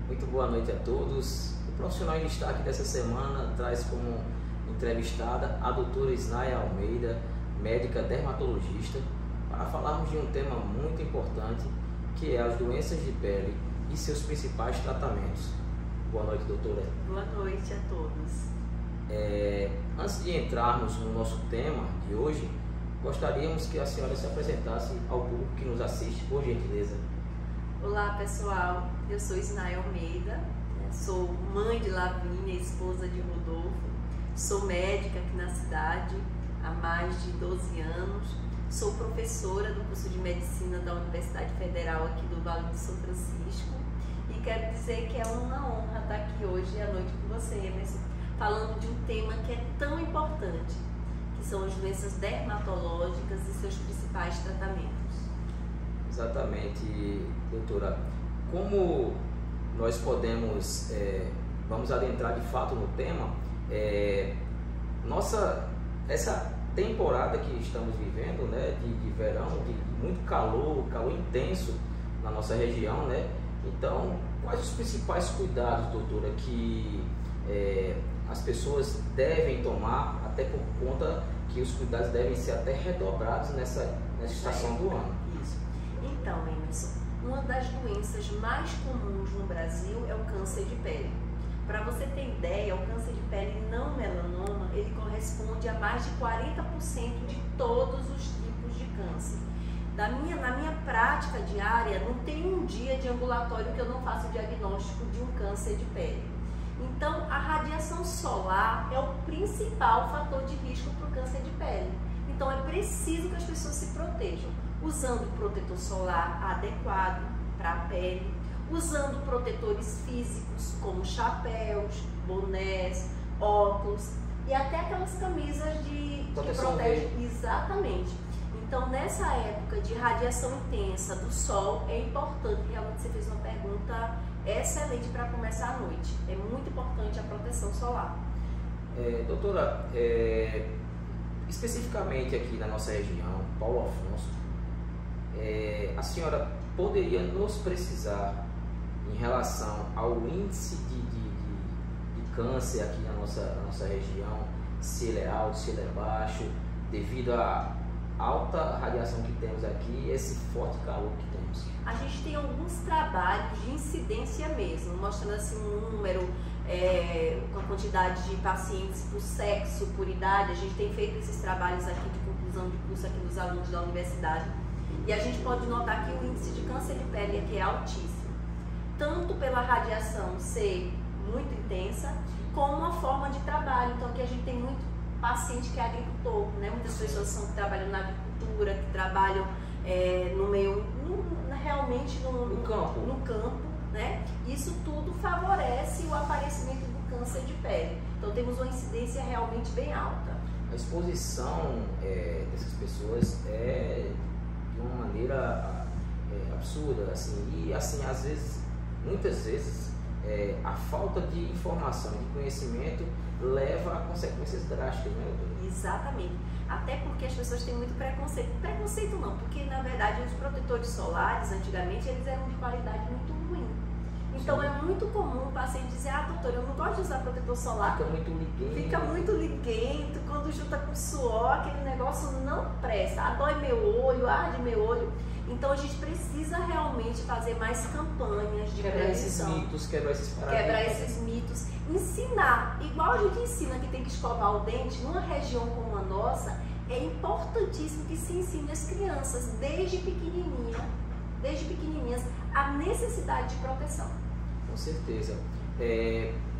Muito boa noite a todos. O profissional em destaque dessa semana traz como entrevistada a doutora Isnaia Almeida, médica dermatologista, para falarmos de um tema muito importante, que é as doenças de pele e seus principais tratamentos. Boa noite, doutora. Boa noite a todos. Antes de entrarmos no nosso tema de hoje, gostaríamos que a senhora se apresentasse ao público que nos assiste, por gentileza. Olá pessoal, eu sou Isnaia Almeida, sou mãe de Lavínia, esposa de Rodolfo, sou médica aqui na cidade há mais de 12 anos, sou professora do curso de Medicina da Universidade Federal aqui do Vale do São Francisco e quero dizer que é uma honra estar aqui hoje à noite com você, Emerson, falando de um tema que é tão importante, que são as doenças dermatológicas e seus principais tratamentos. Exatamente, doutora. Como nós podemos, vamos adentrar de fato no tema, essa temporada que estamos vivendo, né, de verão, de muito calor intenso na nossa região, né? Então, quais os principais cuidados, doutora, que as pessoas devem tomar, até por conta que os cuidados devem ser até redobrados nessa estação do ano? Então, Emerson, uma das doenças mais comuns no Brasil é o câncer de pele. Para você ter ideia, o câncer de pele não melanoma, ele corresponde a mais de 40% de todos os tipos de câncer. Na minha prática diária, não tem um dia de ambulatório que eu não faça o diagnóstico de um câncer de pele. Então, a radiação solar é o principal fator de risco para o câncer de pele. Então, é preciso que as pessoas se protejam, usando protetor solar adequado para a pele, usando protetores físicos como chapéus, bonés, óculos e até aquelas camisas que protegem. Exatamente. Então, nessa época de radiação intensa do sol, é importante, realmente você fez uma pergunta excelente para começar a noite. É muito importante a proteção solar. Doutora, especificamente aqui na nossa região, Paulo Afonso, a senhora poderia nos precisar em relação ao índice de câncer aqui na nossa região, se ele é alto, se ele é baixo, devido à alta radiação que temos aqui e esse forte calor que temos? A gente tem alguns trabalhos de incidência mesmo, mostrando assim um número, com a quantidade de pacientes por sexo, por idade. A gente tem feito esses trabalhos aqui de conclusão de curso aqui dos alunos da universidade. E a gente pode notar que o índice de câncer de pele aqui é altíssimo, tanto pela radiação ser muito intensa, como uma forma de trabalho. Então aqui a gente tem muito paciente que é agricultor, né? Muitas pessoas que trabalham na agricultura, que trabalham no meio, realmente no campo, né? Isso tudo favorece o aparecimento do câncer de pele. Então temos uma incidência realmente bem alta. A exposição dessas pessoas é de uma maneira absurda, assim, e assim, muitas vezes, a falta de informação, de conhecimento leva a consequências drásticas, né, doutora? Exatamente, até porque as pessoas têm muito preconceito não, porque na verdade os protetores solares antigamente eles eram de qualidade muito ruim. Então sim, é muito comum o paciente dizer: ah, doutora, eu não gosto de usar protetor solar. Fica muito liguento, quando junta com suor, aquele negócio não presta. Dói meu olho, arde meu olho. Então a gente precisa realmente fazer mais campanhas de prevenção. Quebrar esses mitos, ensinar. Igual a gente ensina que tem que escovar o dente, numa região como a nossa, é importantíssimo que se ensine as crianças, desde pequenininhas, a necessidade de proteção. Com certeza.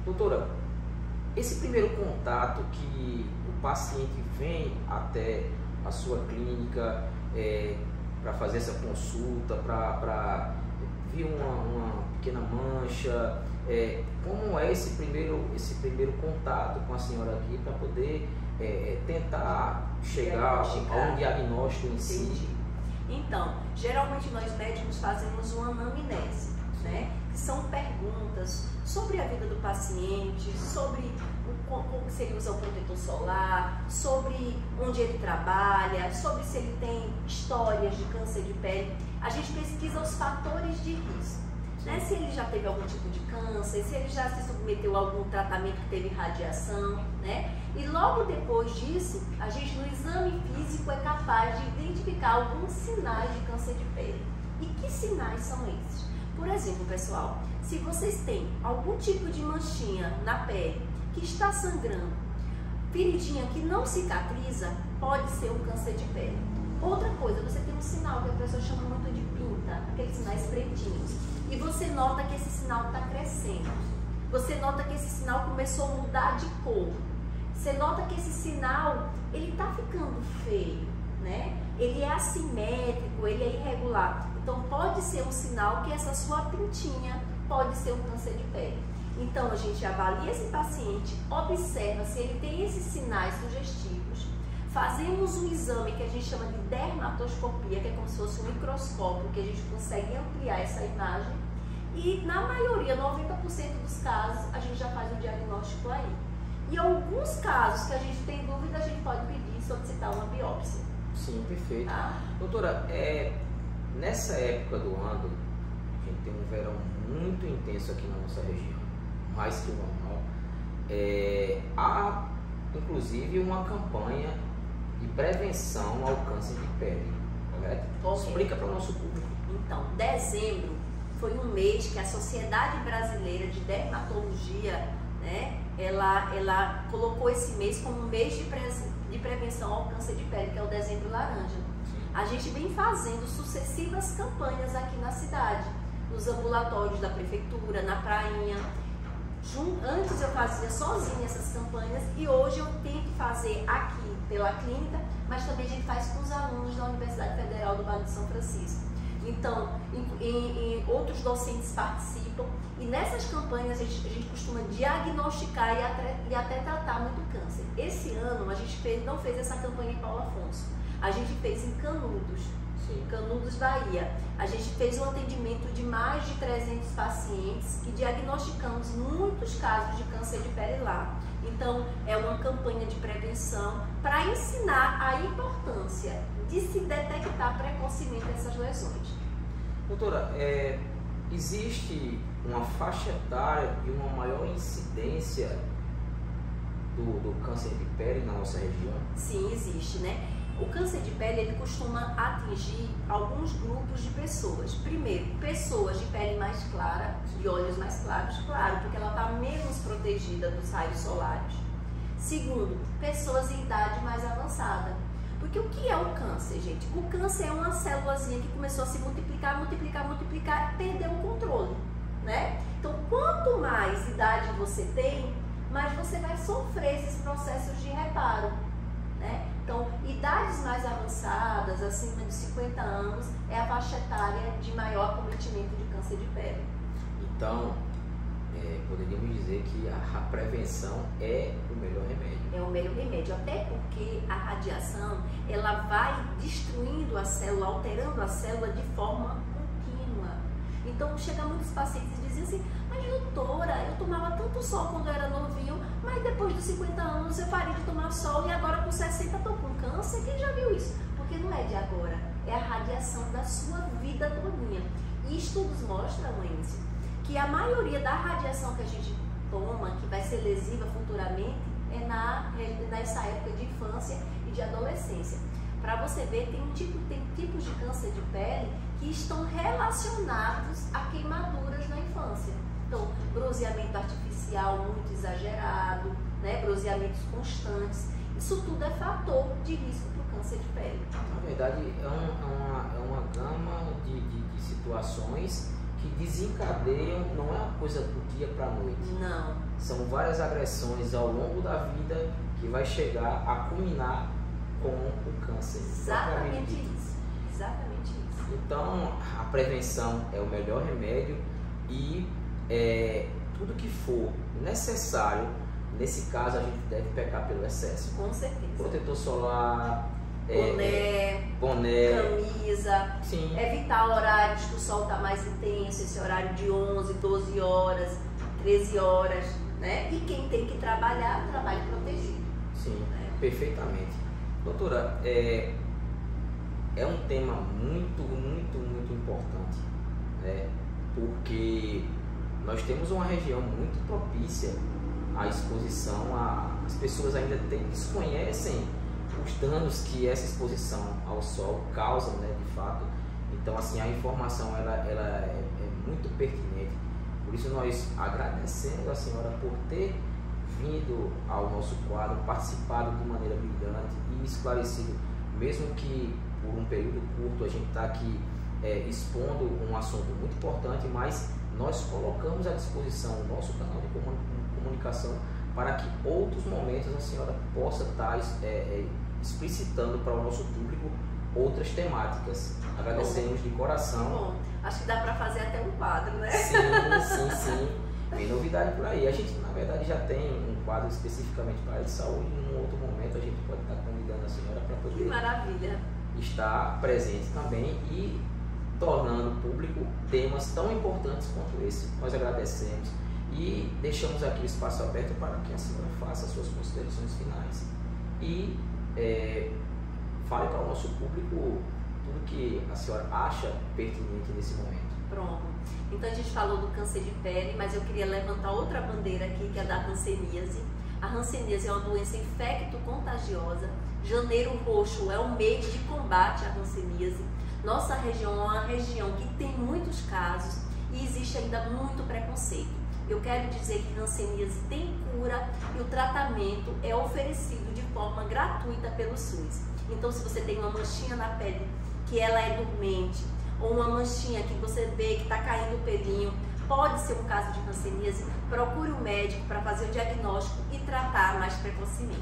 Doutora, esse primeiro contato que o paciente vem até a sua clínica para fazer essa consulta, para ver uma pequena mancha, como é esse primeiro contato com a senhora aqui para poder tentar chegar a um diagnóstico em si? Então, geralmente nós médicos fazemos uma anamnese, né? Que são perguntas sobre a vida do paciente, sobre como se ele usa o protetor solar, sobre onde ele trabalha, sobre se ele tem histórias de câncer de pele. A gente pesquisa os fatores de risco. né? Se ele já teve algum tipo de câncer, se ele já se submeteu a algum tratamento que teve radiação, né? E logo depois disso, a gente no exame físico é capaz de identificar alguns sinais de câncer de pele. E que sinais são esses? Por exemplo, pessoal, se vocês têm algum tipo de manchinha na pele que está sangrando, feridinha que não cicatriza, pode ser um câncer de pele. Outra coisa, você tem um sinal que a pessoa chama muito de pinta, aqueles sinais pretinhos, e você nota que esse sinal está crescendo. Você nota que esse sinal começou a mudar de cor. Você nota que esse sinal, ele está ficando feio, né? Ele é assimétrico, ele é irregular. Então pode ser um sinal que essa sua pintinha pode ser um câncer de pele. Então a gente avalia esse paciente, observa se ele tem esses sinais sugestivos, fazemos um exame que a gente chama de dermatoscopia, que é como se fosse um microscópio, que a gente consegue ampliar essa imagem e na maioria, 90% dos casos, a gente já faz o diagnóstico aí. E alguns casos que a gente tem dúvida, a gente pode pedir, solicitar uma biópsia. Sim, perfeito. Tá? Doutora, nessa época do ano, a gente tem um verão muito intenso aqui na nossa região, mais que o normal. Há, inclusive, uma campanha de prevenção ao câncer de pele, correto? Explica para o nosso público. Então, dezembro foi um mês que a Sociedade Brasileira de Dermatologia, né, ela colocou esse mês como um mês de prevenção ao câncer de pele, que é o Dezembro Laranja. A gente vem fazendo sucessivas campanhas aqui na cidade, nos ambulatórios da prefeitura, na prainha. Antes eu fazia sozinha essas campanhas e hoje eu tento fazer aqui pela clínica, mas também a gente faz com os alunos da Universidade Federal do Vale de São Francisco. Então, outros docentes participam e nessas campanhas a gente costuma diagnosticar e até tratar muito câncer. Esse ano a gente não fez essa campanha em Paulo Afonso, a gente fez em Canudos. Sim. Canudos, Bahia. A gente fez um atendimento de mais de 300 pacientes e diagnosticamos muitos casos de câncer de pele lá. Então, é uma campanha de prevenção para ensinar a importância de se detectar precocemente essas lesões. Doutora, existe uma faixa etária e uma maior incidência do câncer de pele na nossa região? Sim, existe, né? O câncer de pele, ele costuma atingir alguns grupos de pessoas. Primeiro, pessoas de pele mais clara, de olhos mais claros, claro, porque ela está menos protegida dos raios solares. Segundo, pessoas em idade mais avançada. Porque o que é o câncer, gente? O câncer é uma célulazinha que começou a se multiplicar, perdeu o controle, né? Então, quanto mais idade você tem, mais você vai sofrer esses processos de reparo, né? Então, idades mais avançadas, acima de 50 anos, é a faixa etária de maior acometimento de câncer de pele. Então, poderíamos dizer que a prevenção é o melhor remédio. É o melhor remédio, até porque a radiação, ela vai destruindo a célula, alterando a célula de forma contínua. Então, chega muitos pacientes e dizem assim, mas doutora, eu tomava tanto sol quando eu era novinho, mas depois dos 50 anos eu parei de tomar sol e agora com 60 estou com câncer. Quem já viu isso? Porque não é de agora, é a radiação da sua vida todinha. E estudos mostram, Wendy, que a maioria da radiação que a gente toma, que vai ser lesiva futuramente, é nessa época de infância e de adolescência. Para você ver, tem tipos de câncer de pele que estão relacionados a queimaduras na infância. Então, bronzeamento artificial muito exagerado, né? Bronzeamentos constantes, isso tudo é fator de risco para o câncer de pele. Na verdade, é uma gama de situações que desencadeiam, não é uma coisa do dia para a noite. Não. São várias agressões ao longo da vida que vai chegar a culminar com o câncer. Exatamente isso. Exatamente isso. Então, a prevenção é o melhor remédio e tudo que for necessário, nesse caso a gente deve pecar pelo excesso. Com certeza. Protetor solar, boné, camisa, sim. Evitar horários que o sol está mais intenso, esse horário de 11, 12 horas, 13 horas, né? E quem tem que trabalhar, trabalhe protegido. Sim, perfeitamente. Doutora, é um tema muito importante, né? porque nós temos uma região muito propícia à exposição, as pessoas ainda desconhecem os danos que essa exposição ao sol causa, né, de fato. Então, assim, a informação ela é muito pertinente. Por isso nós agradecemos a senhora por ter vindo ao nosso quadro, participado de maneira brilhante e esclarecido, mesmo que por um período curto a gente está aqui expondo um assunto muito importante, mas nós colocamos à disposição o nosso canal de comunicação para que outros momentos a senhora possa estar explicitando para o nosso público outras temáticas. Agradecemos de coração. Bom, acho que dá para fazer até um quadro, né? Sim. Tem novidade por aí. A gente, na verdade, já tem um quadro especificamente para a área de saúde. Num outro momento a gente pode estar convidando a senhora para poder... Que maravilha! Estar presente também e tornando público temas tão importantes quanto esse. Nós agradecemos e deixamos aqui o espaço aberto para que a senhora faça suas considerações finais e fale para o nosso público tudo que a senhora acha pertinente nesse momento. Pronto. Então a gente falou do câncer de pele, mas eu queria levantar outra bandeira aqui, que é da hanseníase. A hanseníase é uma doença infecto-contagiosa. Janeiro Roxo é o mês de combate à hanseníase. Nossa região é uma região que tem muitos casos e existe ainda muito preconceito. Eu quero dizer que hanseníase tem cura e o tratamento é oferecido de forma gratuita pelo SUS. Então, se você tem uma manchinha na pele que ela é dormente, ou uma manchinha que você vê que está caindo o pelinho, pode ser um caso de hanseníase, procure um médico para fazer o diagnóstico e tratar mais precocemente,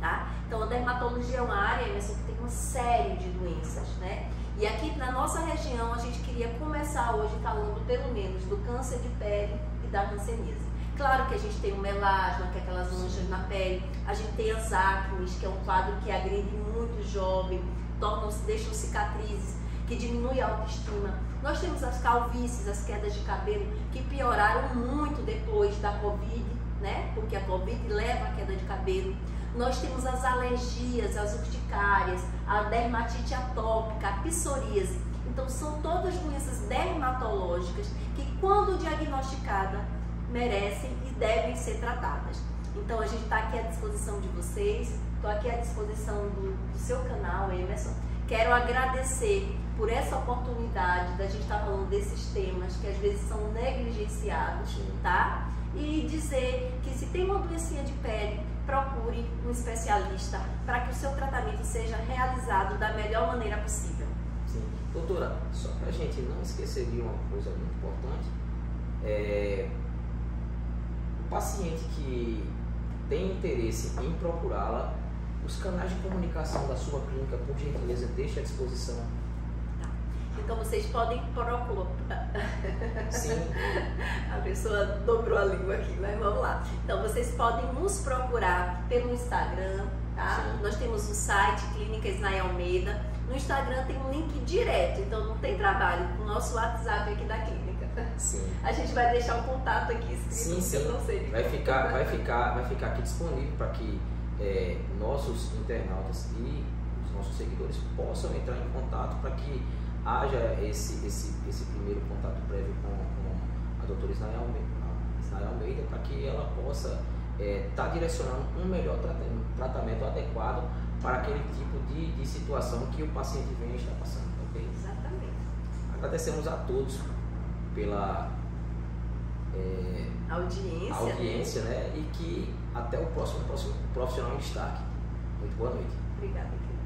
tá? Então, a dermatologia é uma área, Emerson, que tem uma série de doenças, né? E aqui na nossa região a gente queria começar hoje falando pelo menos do câncer de pele e da hanseníase. Claro que a gente tem o melasma, que é aquelas manchas na pele, a gente tem as acnes, que é um quadro que agride muito o jovem, deixam cicatrizes, que diminui a autoestima. Nós temos as calvícies, as quedas de cabelo, que pioraram muito depois da Covid, né? Porque a Covid leva à queda de cabelo. Nós temos as alergias, as urticárias, a dermatite atópica, a psoríase. Então, são todas doenças dermatológicas que, quando diagnosticadas, merecem e devem ser tratadas. Então, a gente está aqui à disposição de vocês, estou aqui à disposição do seu canal, Emerson. Quero agradecer por essa oportunidade da gente estar falando desses temas que às vezes são negligenciados, tá? E dizer que se tem uma doencinha de pele, procure um especialista para que o seu tratamento seja realizado da melhor maneira possível. Sim. Doutora, só para a gente não esquecer de uma coisa muito importante, o paciente que tem interesse em procurá-la, os canais de comunicação da sua clínica, por gentileza, deixe à disposição. Tá. Então vocês podem procurar. Sim. A pessoa dobrou a língua aqui, mas vamos lá. Então vocês podem nos procurar pelo Instagram, tá? Sim. Nós temos o site Clínica Isnael Almeida. No Instagram tem um link direto, então não tem trabalho com o nosso WhatsApp aqui da clínica. Sim. A gente vai deixar o contato aqui escrito, sim. eu não sei. Vai ficar aqui disponível para que nossos internautas e os nossos seguidores possam entrar em contato para que haja esse primeiro contato prévio com a doutora Isnael Almeida, para que ela possa estar direcionando um melhor tratamento adequado para aquele tipo de situação que o paciente vem estar passando. Okay? Exatamente. Agradecemos a todos pela audiência, né? E que até o próximo profissional em destaque. Muito boa noite. Obrigada, querida.